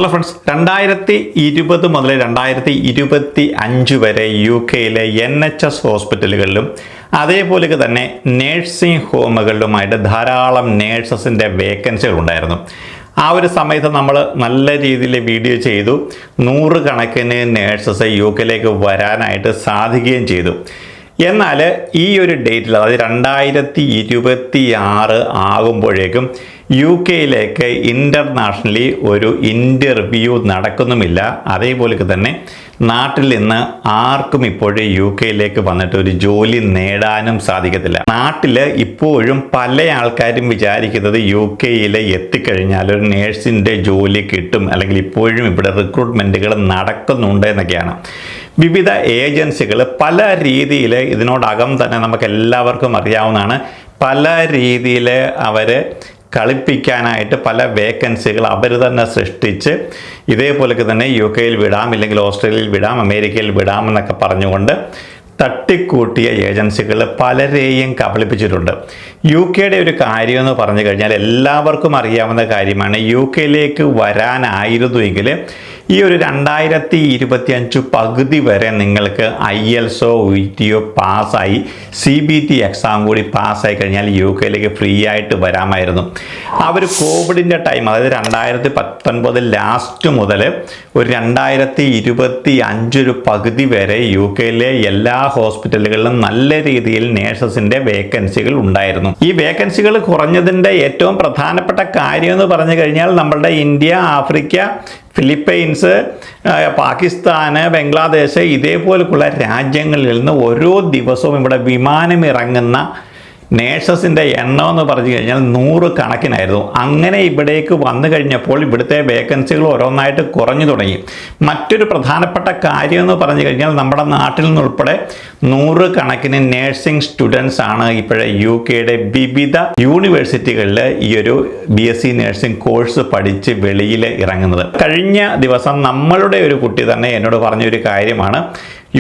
Hello friends, 2020 മുതൽ 2025 വരെ UK-യിലെ NHS ഹോസ്പിറ്റലുകളിലും അതേപോലെ തന്നെ നേഴ്സിംഗ് ഹോമുകളിലുമായിട്ട് ധാരാളം നേഴ്സസിൻ്റെ വേക്കൻസികൾ ഉണ്ടായിരുന്നു. ആ ഒരു സമയത്ത് നമ്മൾ നല്ല രീതിയിൽ വീഡിയോ ചെയ്തു. 100 കണക്കിന് നേഴ്സസ് UK-യിലേക്ക് വരാനായിട്ട് സാധിക്കുകയും ചെയ്തു. എന്നാൽ ഈ ഒരു ഡേറ്റിൽ, അതായത് 2026 ആകുമ്പോഴേക്കും UK-യിലേക്ക് ഇൻ്റർനാഷണലി ഒരു ഇൻ്റർവ്യൂ നടക്കുന്നുമില്ല. അതേപോലെ തന്നെ നാട്ടിൽ നിന്ന് ആർക്കും ഇപ്പോഴും UK-യിലേക്ക് വന്നിട്ട് ഒരു ജോലി നേടാനും സാധിക്കത്തില്ല. നാട്ടിൽ ഇപ്പോഴും പല ആൾക്കാരും വിചാരിക്കുന്നത് UK-യിൽ എത്തിക്കഴിഞ്ഞാൽ ഒരു നേഴ്സിൻ്റെ ജോലി കിട്ടും, അല്ലെങ്കിൽ ഇപ്പോഴും ഇവിടെ റിക്രൂട്ട്മെൻറ്റുകൾ നടക്കുന്നുണ്ട് എന്നൊക്കെയാണ്. വിവിധ ഏജൻസികൾ പല രീതിയിൽ ഇതിനോടകം തന്നെ നമുക്ക് എല്ലാവർക്കും അറിയാവുന്നതാണ്. പല രീതിയിൽ അവർ കളിപ്പിക്കാനായിട്ട് പല വേക്കൻസികൾ അവർ തന്നെ സൃഷ്ടിച്ച് ഇതേപോലെയൊക്കെ തന്നെ UK-യിൽ വിടാം, ഇല്ലെങ്കിൽ ഓസ്ട്രേലിയയിൽ വിടാം, അമേരിക്കയിൽ വിടാമെന്നൊക്കെ പറഞ്ഞുകൊണ്ട് തട്ടിക്കൂട്ടിയ ഏജൻസികൾ പലരെയും കബളിപ്പിച്ചിട്ടുണ്ട്. UK-യുടെ ഒരു കാര്യമെന്ന് പറഞ്ഞു കഴിഞ്ഞാൽ എല്ലാവർക്കും അറിയാവുന്ന കാര്യമാണ്. UK-യിലേക്ക് വരാനായിരുന്നുവെങ്കിൽ ഈ ഒരു 2025 പകുതി വരെ നിങ്ങൾക്ക് IELTS UET പാസ്സായി CBT എക്സാം കൂടി പാസ്സായി കഴിഞ്ഞാൽ UK-യിലേക്ക് ഫ്രീ ആയിട്ട് വരാമായിരുന്നു. ആ ഒരു കോവിഡിൻ്റെ ടൈം, അതായത് 2019 ലാസ്റ്റ് മുതൽ ഒരു 2025 ഒരു പകുതി വരെ UK-യിലെ എല്ലാ ഹോസ്പിറ്റലുകളിലും നല്ല രീതിയിൽ നേഴ്സസിൻ്റെ വേക്കൻസികൾ ഉണ്ടായിരുന്നു. ഈ വേക്കൻസികൾ കുറഞ്ഞതിൻ്റെ ഏറ്റവും പ്രധാനപ്പെട്ട കാര്യം എന്ന് പറഞ്ഞു കഴിഞ്ഞാൽ നമ്മളുടെ ഇന്ത്യ, ആഫ്രിക്ക, ഫിലിപ്പൈൻസ്, പാകിസ്ഥാന്, ബംഗ്ലാദേശ് ഇതേപോലെയുള്ള രാജ്യങ്ങളിൽ നിന്ന് ഓരോ ദിവസവും ഇവിടെ വിമാനം ഇറങ്ങുന്ന നേഴ്സസിൻ്റെ എണ്ണം എന്ന് പറഞ്ഞു കഴിഞ്ഞാൽ 100 കണക്കിനായിരുന്നു. അങ്ങനെ ഇവിടേക്ക് വന്നു കഴിഞ്ഞപ്പോൾ ഇവിടുത്തെ വേക്കൻസികൾ ഓരോന്നായിട്ട് കുറഞ്ഞു തുടങ്ങി. മറ്റൊരു പ്രധാനപ്പെട്ട കാര്യം എന്ന് പറഞ്ഞു കഴിഞ്ഞാൽ നമ്മുടെ നാട്ടിൽ നിന്നുൾപ്പെടെ 100 കണക്കിന് നേഴ്സിംഗ് സ്റ്റുഡൻസ് ആണ് ഇപ്പോഴേ UK-യുടെ വിവിധ യൂണിവേഴ്സിറ്റികളിൽ ഈ ഒരു BSc നേഴ്സിംഗ് കോഴ്സ് പഠിച്ച് വെളിയിൽ ഇറങ്ങുന്നത്. കഴിഞ്ഞ ദിവസം നമ്മളുടെ ഒരു കുട്ടി തന്നെ എന്നോട് പറഞ്ഞൊരു കാര്യമാണ്,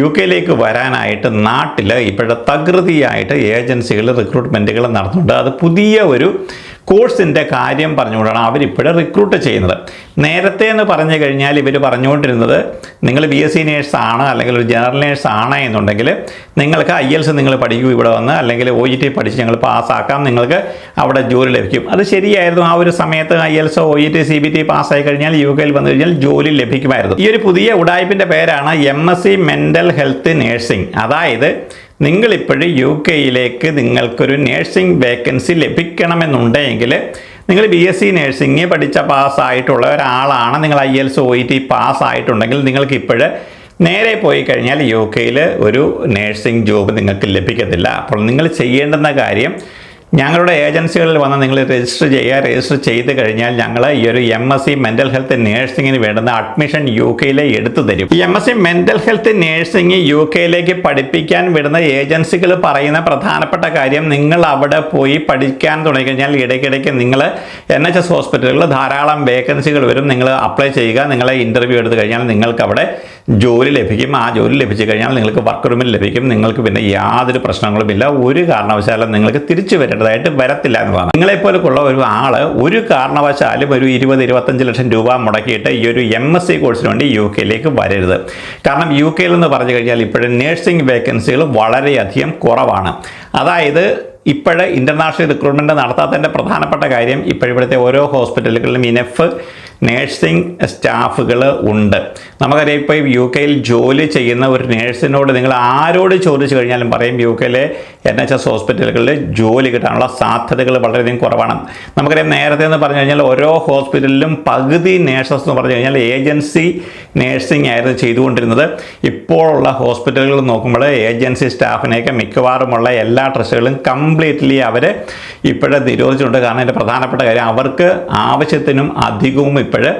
UK-യിലേക്ക് വരാനായിട്ട് നാട്ടിൽ ഇപ്പോഴത്തെ തകൃതിയായിട്ട് ഏജൻസികൾ റിക്രൂട്ട്മെൻറ്റുകൾ നടത്തുന്നുണ്ട്. അത് പുതിയ ഒരു കോഴ്സിൻ്റെ കാര്യം പറഞ്ഞുകൊണ്ടാണ് അവരിപ്പോഴും റിക്രൂട്ട് ചെയ്യുന്നത്. നേരത്തെ എന്ന് പറഞ്ഞു കഴിഞ്ഞാൽ ഇവർ പറഞ്ഞുകൊണ്ടിരുന്നത്, നിങ്ങൾ BSc നേഴ്സ് ആണ് അല്ലെങ്കിൽ ഒരു ജനറൽ നേഴ്സ് ആണ് എന്നുണ്ടെങ്കിൽ നിങ്ങൾക്ക് IELTS നിങ്ങൾ പഠിക്കൂ ഇവിടെ വന്ന്, അല്ലെങ്കിൽ OET പഠിച്ച് ഞങ്ങൾ പാസ്സാക്കാം, നിങ്ങൾക്ക് അവിടെ ജോലി ലഭിക്കും. അത് ശരിയായിരുന്നു. ആ ഒരു സമയത്ത് IELTS OET CBT പാസ്സായി കഴിഞ്ഞാൽ UK-യിൽ വന്നു കഴിഞ്ഞാൽ ജോലി ലഭിക്കുമായിരുന്നു. ഈ ഒരു പുതിയ ഉഡായിപ്പിൻ്റെ പേരാണ് MSc മെൻ്റൽ ഹെൽത്ത് നേഴ്സിംഗ്. അതായത് നിങ്ങളിപ്പോഴും UK-യിലേക്ക് നിങ്ങൾക്കൊരു നേഴ്സിംഗ് വേക്കൻസി ലഭിക്കണമെന്നുണ്ടെങ്കിൽ നിങ്ങൾ BSc നേഴ്സിംഗ് പഠിച്ച പാസ്സായിട്ടുള്ള ഒരാളാണ്, നിങ്ങൾ IELTS OET പാസ്സായിട്ടുണ്ടെങ്കിൽ നിങ്ങൾക്ക് ഇപ്പോഴും നേരെ പോയി കഴിഞ്ഞാൽ UK-യിൽ ഒരു നേഴ്സിംഗ് ജോബ് നിങ്ങൾക്ക് ലഭിക്കത്തില്ല. അപ്പോൾ നിങ്ങൾ ചെയ്യേണ്ടുന്ന കാര്യം, ഞങ്ങളുടെ ഏജൻസികളിൽ വന്ന് നിങ്ങൾ രജിസ്റ്റർ ചെയ്യുക. രജിസ്റ്റർ ചെയ്ത് കഴിഞ്ഞാൽ ഞങ്ങൾ ഈ ഒരു MSc മെൻ്റൽ ഹെൽത്ത് നേഴ്സിങ്ങിന് വേണ്ടുന്ന അഡ്മിഷൻ UK-യിൽ എടുത്തു തരും. ഈ MSc മെൻ്റൽ ഹെൽത്ത് നേഴ്സിംഗ് UK-യിലേക്ക് പഠിപ്പിക്കാൻ വിടുന്ന ഏജൻസികൾ പറയുന്ന പ്രധാനപ്പെട്ട കാര്യം, നിങ്ങൾ അവിടെ പോയി പഠിക്കാൻ തുടങ്ങിക്കഴിഞ്ഞാൽ ഇടയ്ക്കിടയ്ക്ക് നിങ്ങൾ NHS ഹോസ്പിറ്റലുകളിൽ ധാരാളം വേക്കൻസികൾ വരും. നിങ്ങൾ അപ്ലൈ ചെയ്യുക, നിങ്ങളെ ഇൻ്റർവ്യൂ എടുത്തു കഴിഞ്ഞാൽ നിങ്ങൾക്ക് അവിടെ ജോലി ലഭിക്കും. ആ ജോലി ലഭിച്ചു കഴിഞ്ഞാൽ നിങ്ങൾക്ക് വർക്ക് റൂമിൽ ലഭിക്കും. നിങ്ങൾക്ക് പിന്നെ യാതൊരു പ്രശ്നങ്ങളുമില്ല. ഒരു കാരണവശാലും നിങ്ങൾക്ക് തിരിച്ചു വരേണ്ടതായിട്ട് വരത്തില്ല എന്നതാണ്. നിങ്ങളെപ്പോലുള്ള ഒരു ആൾ ഒരു കാരണവശാലും ഒരു 20-25 ലക്ഷം രൂപ മുടക്കിയിട്ട് ഈ ഒരു MSc കോഴ്സിന് വേണ്ടി UK-യിലേക്ക് വരരുത്. കാരണം UK-യിൽ എന്ന് പറഞ്ഞു കഴിഞ്ഞാൽ ഇപ്പോഴും നേഴ്സിംഗ് വേക്കൻസികൾ വളരെയധികം കുറവാണ്. അതായത് ഇപ്പോഴേ ഇൻ്റർനാഷണൽ റിക്രൂട്ട്മെൻറ്റ് നടത്താത്തതിൻ്റെ പ്രധാനപ്പെട്ട കാര്യം, ഇപ്പോഴിവിടുത്തെ ഓരോ ഹോസ്പിറ്റലുകളിലും ഇനഫ് നേഴ്സിംഗ് സ്റ്റാഫുകൾ ഉണ്ട്. നമുക്കറിയാം, ഇപ്പോൾ UK-യിൽ ജോലി ചെയ്യുന്ന ഒരു നേഴ്സിനോട് നിങ്ങൾ ആരോട് ചോദിച്ചു കഴിഞ്ഞാലും പറയും UK-യിലെ NHS ഹോസ്പിറ്റലുകളിൽ ജോലി കിട്ടാനുള്ള സാധ്യതകൾ വളരെയധികം കുറവാണ്. നമുക്കറിയാം, നേരത്തെ എന്ന് പറഞ്ഞു കഴിഞ്ഞാൽ ഓരോ ഹോസ്പിറ്റലിലും പകുതി നേഴ്സസ് എന്ന് പറഞ്ഞു കഴിഞ്ഞാൽ ഏജൻസി നേഴ്സിംഗ് ആയിരുന്നു ചെയ്തുകൊണ്ടിരുന്നത്. ഇപ്പോഴുള്ള ഹോസ്പിറ്റലുകൾ നോക്കുമ്പോൾ ഏജൻസി സ്റ്റാഫിനെയൊക്കെ മിക്കവാറുമുള്ള എല്ലാ ട്രസ്റ്റുകളും കംപ്ലീറ്റ്ലി അവർ ഇപ്പോഴേ നിരോധിച്ചിട്ടുണ്ട്. കാരണം അതിൻ്റെ പ്രധാനപ്പെട്ട കാര്യം, അവർക്ക് ആവശ്യത്തിനും അധികവും ഇപ്പോഴ്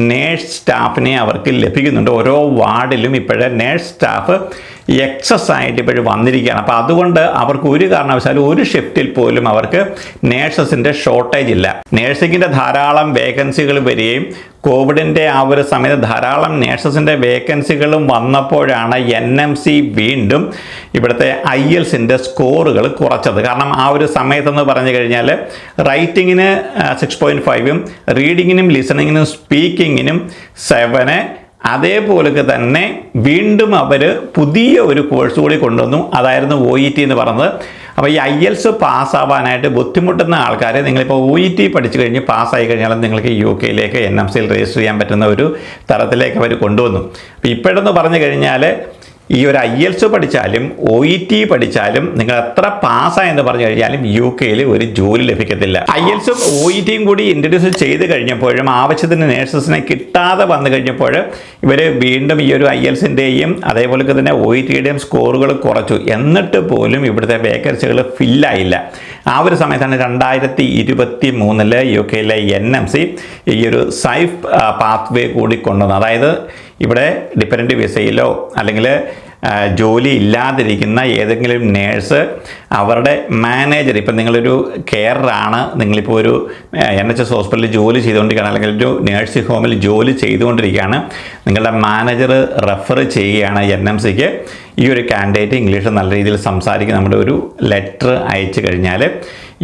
നേഴ്സ് സ്റ്റാഫിനെ അവർക്ക് ലഭിക്കുന്നുണ്ട്. ഓരോ വാർഡിലും ഇപ്പോഴേ നേഴ്സ് സ്റ്റാഫ് എക്സസ് ആയിട്ട് ഇപ്പോഴും വന്നിരിക്കുകയാണ്. അപ്പോൾ അതുകൊണ്ട് അവർക്ക് ഒരു കാരണവശാലും ഒരു ഷിഫ്റ്റിൽ പോലും അവർക്ക് നേഴ്സസിൻ്റെ ഷോർട്ടേജ് ഇല്ല. നേഴ്സിങ്ങിൻ്റെ ധാരാളം വേക്കൻസികൾ വരികയും കോവിഡിൻ്റെ ആ ഒരു സമയത്ത് ധാരാളം നേഴ്സസിൻ്റെ വേക്കൻസികളും വന്നപ്പോഴാണ് NMC വീണ്ടും ഇവിടുത്തെ IELTSൻ്റെ സ്കോറുകൾ കുറച്ചത്. കാരണം ആ ഒരു സമയത്തെന്ന് പറഞ്ഞു കഴിഞ്ഞാൽ റൈറ്റിങ്ങിന് 6.5ഉം റീഡിങ്ങിനും ലിസണിങ്ങിനും സ്പീക്കിങ്ങിനും 7, അതേപോലെ തന്നെ വീണ്ടും അവർ പുതിയ ഒരു കോഴ്സ് കൂടി കൊണ്ടുവന്നു. അതായിരുന്നു OET എന്ന് പറയുന്നത്. അപ്പോൾ ഈ IELTS പാസ്സാവാനായിട്ട് ബുദ്ധിമുട്ടുന്ന ആൾക്കാരെ നിങ്ങളിപ്പോൾ OET പഠിച്ചു കഴിഞ്ഞ് പാസ്സായി കഴിഞ്ഞാൽ നിങ്ങൾക്ക് UK NMCയിൽ രജിസ്റ്റർ ചെയ്യാൻ പറ്റുന്ന ഒരു തരത്തിലേക്ക് അവർ കൊണ്ടുവന്നു. അപ്പോൾ ഇപ്പോഴെന്ന് പറഞ്ഞു കഴിഞ്ഞാൽ ഈ ഒരു IELTS പഠിച്ചാലും OET പഠിച്ചാലും നിങ്ങൾ എത്ര പാസ്സായെന്ന് പറഞ്ഞു കഴിഞ്ഞാലും UKയിൽ ഒരു ജോലി ലഭിക്കത്തില്ല. IELTSും OETയും കൂടി ഇൻട്രൊഡ്യൂസ് ചെയ്ത് കഴിഞ്ഞപ്പോഴും ആവശ്യത്തിന് നേഴ്സസിനെ കിട്ടാതെ വന്നു കഴിഞ്ഞപ്പോൾ ഇവർ വീണ്ടും ഈ ഒരു IELTSൻ്റെയും അതേപോലെ തന്നെ OETയുടെയും സ്കോറുകൾ കുറച്ചു. എന്നിട്ട് പോലും ഇവിടുത്തെ വേക്കൻസികൾ ഫില്ലായില്ല. ആ ഒരു സമയത്താണ് 2023 UKയിലെ NMC ഈ ഒരു സൈഫ് പാത്വേ കൂടി കൊണ്ടുവന്നത്. അതായത് ഇവിടെ ഡിപ്പെൻഡൻ്റ് വിസയിലോ അല്ലെങ്കിൽ ജോലി ഇല്ലാതിരിക്കുന്ന ഏതെങ്കിലും നേഴ്സ് അവരുടെ മാനേജർ, ഇപ്പം നിങ്ങളൊരു കെയറാണ്, നിങ്ങളിപ്പോൾ ഒരു NHS ഹോസ്പിറ്റലിൽ ജോലി ചെയ്തുകൊണ്ടിരിക്കുകയാണ് അല്ലെങ്കിൽ ഒരു നേഴ്സിംഗ് ഹോമിൽ ജോലി ചെയ്തുകൊണ്ടിരിക്കുകയാണ്, നിങ്ങളുടെ മാനേജർ റെഫർ ചെയ്യുകയാണ് NMCക്ക് ഈ ഒരു കാൻഡിഡേറ്റ് ഇംഗ്ലീഷ് നല്ല രീതിയിൽ സംസാരിക്കുന്ന നമ്മുടെ ഒരു ലെറ്റർ അയച്ചു കഴിഞ്ഞാൽ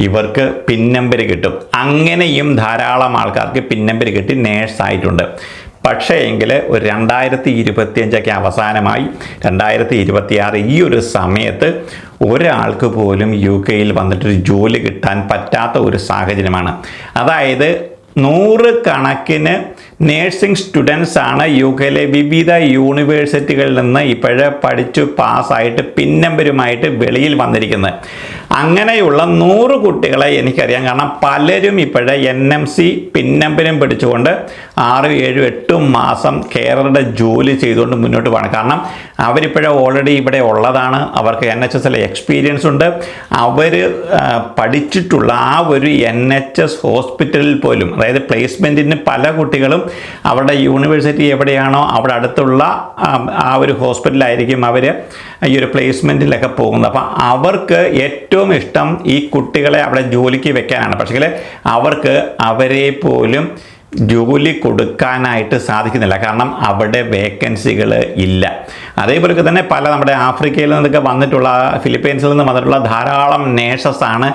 ഇവർക്ക് പിൻ നമ്പർ കിട്ടും. അങ്ങനെയും ധാരാളം ആൾക്കാർക്ക് പിൻ നമ്പർ കിട്ടി നേഴ്സായിട്ടുണ്ട്. പക്ഷേ എങ്കിൽ ഒരു 2025 അവസാനമായി 2026 ഈ ഒരു സമയത്ത് ഒരാൾക്ക് പോലും UK വന്നിട്ടൊരു ജോലി കിട്ടാൻ പറ്റാത്ത ഒരു സാഹചര്യമാണ്. അതായത് 100 കണക്കിന് നേഴ്സിംഗ് സ്റ്റുഡൻസ് ആണ് UKയിലെ വിവിധ യൂണിവേഴ്സിറ്റികളിൽ നിന്ന് ഇപ്പോഴേ പഠിച്ചു പാസ്സായിട്ട് പിൻ നമ്പരുമായിട്ട് വെളിയിൽ വന്നിരിക്കുന്നത്. അങ്ങനെയുള്ള 100 കുട്ടികളെ എനിക്കറിയാം. കാരണം പലരും ഇപ്പോഴേ NMC പിൻ നമ്പരും പിടിച്ചുകൊണ്ട് 6, 7, 8 മാസം കെയറുടെ ജോലി ചെയ്തുകൊണ്ട് മുന്നോട്ട് പോകണം. കാരണം അവരിപ്പോഴേ ഓൾറെഡി ഇവിടെ ഉള്ളതാണ്, അവർക്ക് NHSലെ എക്സ്പീരിയൻസ് ഉണ്ട്, അവർ പഠിച്ചിട്ടുള്ള ആ ഒരു NHS ഹോസ്പിറ്റലിൽ പോലും, അതായത് പ്ലേസ്മെൻറ്റിന് പല കുട്ടികളും അവരുടെ യൂണിവേഴ്സിറ്റി എവിടെയാണോ അവിടെ അടുത്തുള്ള ആ ഒരു ഹോസ്പിറ്റലായിരിക്കും അവർ ഈ ഒരു പ്ലേസ്മെൻറ്റിലൊക്കെ പോകുന്നത്. അപ്പം അവർക്ക് ഏറ്റവും ഇഷ്ടം ഈ കുട്ടികളെ അവിടെ ജോലിക്ക് വെക്കാനാണ്. പക്ഷേ അവർക്ക് അവരെ പോലും ജോലി കൊടുക്കാനായിട്ട് സാധിക്കുന്നില്ല. കാരണം അവിടെ വേക്കൻസികൾ ഇല്ല. അതേപോലെ തന്നെ പല നമ്മുടെ ആഫ്രിക്കയിൽ നിന്നൊക്കെ വന്നിട്ടുള്ള, ഫിലിപ്പീൻസിൽ നിന്ന് വന്നിട്ടുള്ള ധാരാളം നേഴ്സസാണ്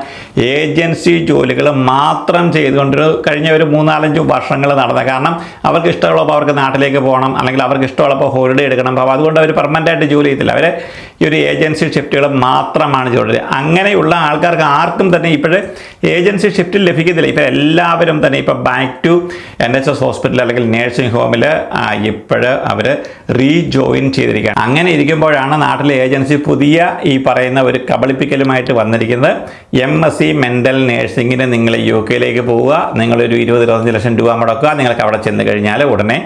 ഏജൻസി ജോലികൾ മാത്രം ചെയ്തുകൊണ്ട് കഴിഞ്ഞ ഒരു 3-4 വർഷങ്ങൾ നടന്നത്. കാരണം അവർക്ക് ഇഷ്ടമുള്ളപ്പോൾ അവർക്ക് നാട്ടിലേക്ക് പോകണം, അല്ലെങ്കിൽ അവർക്ക് ഇഷ്ടമുള്ളപ്പോൾ ഹോളിഡേ എടുക്കണം. അപ്പോൾ അതുകൊണ്ട് അവർ പെർമനൻ്റായിട്ട് ജോലി ചെയ്തില്ല. അവർ ഈ ഒരു ഏജൻസി ഷിഫ്റ്റുകൾ മാത്രമാണ് ജോലി. അങ്ങനെയുള്ള ആൾക്കാർക്ക് ആർക്കും തന്നെ ഇപ്പോഴേ ഏജൻസി ഷിഫ്റ്റിൽ ലഭിക്കത്തില്ല. ഇപ്പോൾ എല്ലാവരും തന്നെ ഇപ്പോൾ ബാക്ക് ടു NHS ഹോസ്പിറ്റൽ അല്ലെങ്കിൽ നേഴ്സിംഗ് ഹോമിൽ ഇപ്പോഴ് അവർ റീജോയിൻ ചെയ്തിരിക്കുകയാണ്. അങ്ങനെ ഇരിക്കുമ്പോഴാണ് നാട്ടിലെ ഏജൻസി പുതിയ ഈ പറയുന്ന ഒരു കബളിപ്പിക്കലുമായിട്ട് വന്നിരിക്കുന്നത്. MSc മെൻ്റൽ നേഴ്സിങ്ങിന് നിങ്ങൾ UK പോവുക, നിങ്ങളൊരു 20-25 ലക്ഷം രൂപ മുടക്കുക, നിങ്ങൾക്ക് അവിടെ ചെന്ന് കഴിഞ്ഞാൽ ഉടനെ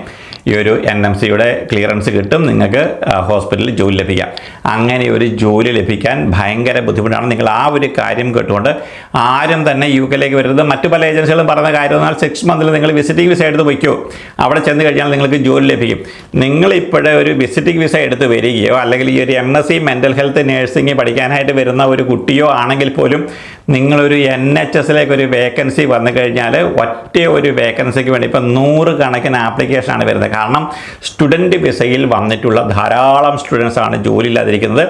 ഈ ഒരു NMCയുടെ ക്ലിയറൻസ് കിട്ടും, നിങ്ങൾക്ക് ഹോസ്പിറ്റലിൽ ജോലി ലഭിക്കാം. അങ്ങനെ ഒരു ജോലി ലഭിക്കാൻ ഭയങ്കര ബുദ്ധിമുട്ടാണ്. നിങ്ങൾ ആ ഒരു കാര്യം കേട്ടുകൊണ്ട് ആരും തന്നെ UK വരുന്നത്. മറ്റു പല ഏജൻസികളും പറയുന്ന കാര്യം എന്നാൽ 6 മന്തിൽ നിങ്ങൾ വിസിറ്റിംഗ് വിസ എടുത്ത് വയ്ക്കുമോ, അവിടെ ചെന്ന് കഴിഞ്ഞാൽ നിങ്ങൾക്ക് ജോലി ലഭിക്കും. നിങ്ങളിപ്പോഴേ ഒരു വിസിറ്റിംഗ് വിസ എടുത്ത് വരികയോ അല്ലെങ്കിൽ ഈ ഒരു MSc മെൻ്റൽ ഹെൽത്ത് നേഴ്സിംഗ് പഠിക്കാനായിട്ട് വരുന്ന ഒരു കുട്ടിയോ ആണെങ്കിൽ പോലും നിങ്ങളൊരു NHSലേക്ക് ഒരു വേക്കൻസി വന്നു കഴിഞ്ഞാൽ ഒറ്റ ഒരു വേക്കൻസിക്ക് വേണ്ടി ഇപ്പം 100 കണക്കിന് ആപ്ലിക്കേഷനാണ് വരുന്നത്. കാരണം സ്റ്റുഡൻറ്റ് വിസയിൽ വന്നിട്ടുള്ള ധാരാളം സ്റ്റുഡൻസാണ് ജോലി ഇല്ലാതിരിക്കുന്നത്.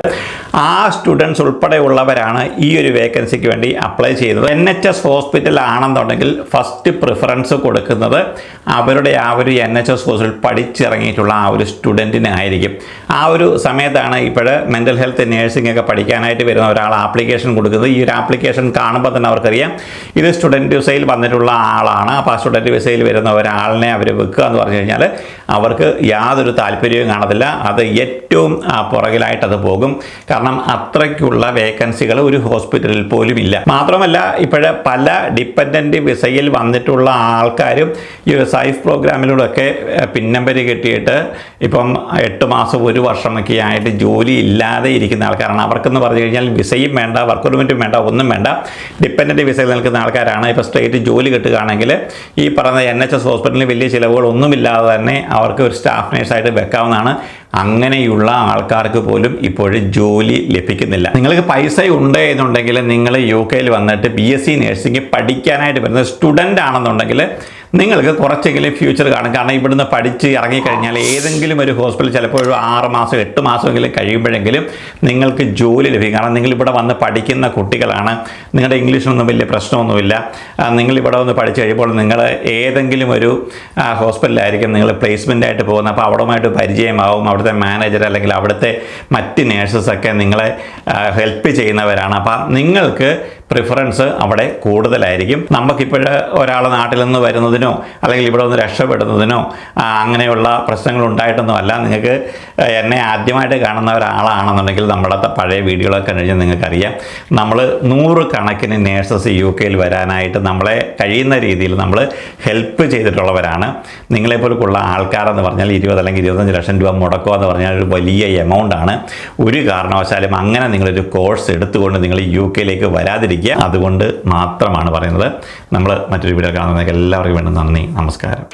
ആ സ്റ്റുഡൻസ് ഉൾപ്പെടെയുള്ളവരാണ് ഈ ഒരു വേക്കൻസിക്ക് വേണ്ടി അപ്ലൈ ചെയ്യുന്നത്. NHS ഹോസ്പിറ്റൽ ആണെന്നുണ്ടെങ്കിൽ ഫസ്റ്റ് പ്രിഫറൻസ് കൊടുക്കുന്നത് അവരുടെ ആ ഒരു NHS ഹോസ്പിറ്റൽ പഠിച്ചിറങ്ങിയിട്ടുള്ള ആ ഒരു സ്റ്റുഡൻറ്റിന് ആയിരിക്കും. ആ ഒരു സമയത്താണ് ഇപ്പോഴ് മെൻ്റൽ ഹെൽത്ത് നേഴ്സിംഗ് ഒക്കെ പഠിക്കാനായിട്ട് വരുന്ന ഒരാൾ ആപ്ലിക്കേഷൻ കൊടുക്കുന്നത്. ഈ ഒരു ആപ്ലിക്കേഷൻ കാണുമ്പോൾ തന്നെ അവർക്കറിയാം ഇത് സ്റ്റുഡൻറ്റ് വിസയിൽ വന്നിട്ടുള്ള ആളാണ്. അപ്പോൾ ആ സ്റ്റുഡൻറ്റ് വിസയിൽ വരുന്ന ഒരാളിനെ അവർ വെക്കുക എന്ന് പറഞ്ഞു കഴിഞ്ഞാൽ അവർക്ക് യാതൊരു താല്പര്യവും കാണത്തില്ല. അത് ഏറ്റവും പുറകിലായിട്ട് അത് പോകും. കാരണം അത്രയ്ക്കുള്ള വേക്കൻസികൾ ഒരു ഹോസ്പിറ്റലിൽ പോലും ഇല്ല. മാത്രമല്ല ഇപ്പോഴേ പല ഡിപ്പെൻഡൻ്റ് വിസയിൽ വന്നിട്ടുള്ള ആൾക്കാരും ഈ ഒരു സൈഫ് പ്രോഗ്രാമിലൂടെയൊക്കെ പിൻ നമ്പർ കിട്ടിയിട്ട് ഇപ്പം 8 മാസം 1 വർഷമൊക്കെ ആയിട്ട് ജോലി ഇല്ലാതെ ഇരിക്കുന്ന ആൾക്കാരാണ്. അവർക്കെന്ന് പറഞ്ഞു കഴിഞ്ഞാൽ വിസയും വേണ്ട, വർക്ക് പെർമിറ്റും വേണ്ട, ഒന്നും വേണ്ട. ഡിപ്പെൻഡൻ്റ് വിസയിൽ നിൽക്കുന്ന ആൾക്കാരാണ്. ഇപ്പോൾ സ്ട്രേറ്റ് ജോലി കിട്ടുകയാണെങ്കിൽ ഈ പറയുന്ന NHS ഹോസ്പിറ്റലിന് വലിയ ചിലവുകളൊന്നുമില്ലാതെ തന്നെ അവർക്ക് ഒരു സ്റ്റാഫ് നേഴ്സായിട്ട് വെക്കാവുന്നതാണ്. അങ്ങനെയുള്ള ആൾക്കാർക്ക് പോലും ഇപ്പോഴും ജോലി ലഭിക്കുന്നില്ല. നിങ്ങൾക്ക് പൈസ ഉണ്ട് എന്നുണ്ടെങ്കിൽ നിങ്ങൾ UK വന്നിട്ട് BSc നഴ്സിംഗ് പഠിക്കാനായിട്ട് വരുന്ന സ്റ്റുഡൻ്റ് ആണെന്നുണ്ടെങ്കിൽ നിങ്ങൾക്ക് കുറച്ചെങ്കിലും ഫ്യൂച്ചർ കാണും. കാരണം ഇവിടുന്ന് പഠിച്ച് ഇറങ്ങിക്കഴിഞ്ഞാൽ ഏതെങ്കിലും ഒരു ഹോസ്പിറ്റൽ ചിലപ്പോൾ ഒരു 6 മാസം 8 മാസമെങ്കിലും കഴിയുമ്പോഴെങ്കിലും നിങ്ങൾക്ക് ജോലി ലഭിക്കും. കാരണം നിങ്ങളിവിടെ വന്ന് പഠിക്കുന്ന കുട്ടികളാണ്, നിങ്ങളുടെ ഇംഗ്ലീഷിനൊന്നും വലിയ പ്രശ്നമൊന്നുമില്ല. നിങ്ങളിവിടെ വന്ന് പഠിച്ചു കഴിയുമ്പോൾ നിങ്ങൾ ഏതെങ്കിലും ഒരു ഹോസ്പിറ്റലായിരിക്കും നിങ്ങൾ പ്ലേസ്മെൻ്റ് ആയിട്ട് പോകുന്നത്. അപ്പോൾ അവിടുമായിട്ട് പരിചയമാവും. അവിടുത്തെ മാനേജർ അല്ലെങ്കിൽ അവിടുത്തെ മറ്റ് നേഴ്സസൊക്കെ നിങ്ങളെ ഹെൽപ്പ് ചെയ്യുന്നവരാണ്. അപ്പം നിങ്ങൾക്ക് പ്രിഫറൻസ് അവിടെ കൂടുതലായിരിക്കും. നമുക്കിപ്പോൾ ഒരാൾ നാട്ടിൽ നിന്ന് വരുന്നതിനോ അല്ലെങ്കിൽ ഇവിടെ ഒന്ന് രക്ഷപ്പെടുന്നതിനോ അങ്ങനെയുള്ള പ്രശ്നങ്ങൾ ഉണ്ടായിട്ടൊന്നുമല്ല. നിങ്ങൾക്ക് എന്നെ ആദ്യമായിട്ട് കാണുന്ന ഒരാളാണെന്നുണ്ടെങ്കിൽ നമ്മുടെ പഴയ വീഡിയോകളൊക്കെ കഴിഞ്ഞാൽ നിങ്ങൾക്കറിയാം, നമ്മൾ 100 കണക്കിന് നേഴ്സസ് UK വരാനായിട്ട് നമ്മളെ കഴിയുന്ന രീതിയിൽ നമ്മൾ ഹെൽപ്പ് ചെയ്തിട്ടുള്ളവരാണ്. നിങ്ങളെപ്പോലുള്ള ആൾക്കാരെന്ന് പറഞ്ഞാൽ 20 അല്ലെങ്കിൽ 25 ലക്ഷം രൂപ മുടക്കുക എന്ന് പറഞ്ഞാൽ ഒരു വലിയ എമൗണ്ടാണ്. ഒരു കാരണവശാലും അങ്ങനെ നിങ്ങളൊരു കോഴ്സ് എടുത്തുകൊണ്ട് നിങ്ങൾ UK വരാതിരിക്കുക. അതുകൊണ്ട് മാത്രമാണ് പറയുന്നത്. നമ്മൾ മറ്റൊരു വീഡിയോ കാണുന്നതൊക്കെ എല്ലാവർക്കും വേണ്ടി നന്ദി, നമസ്കാരം.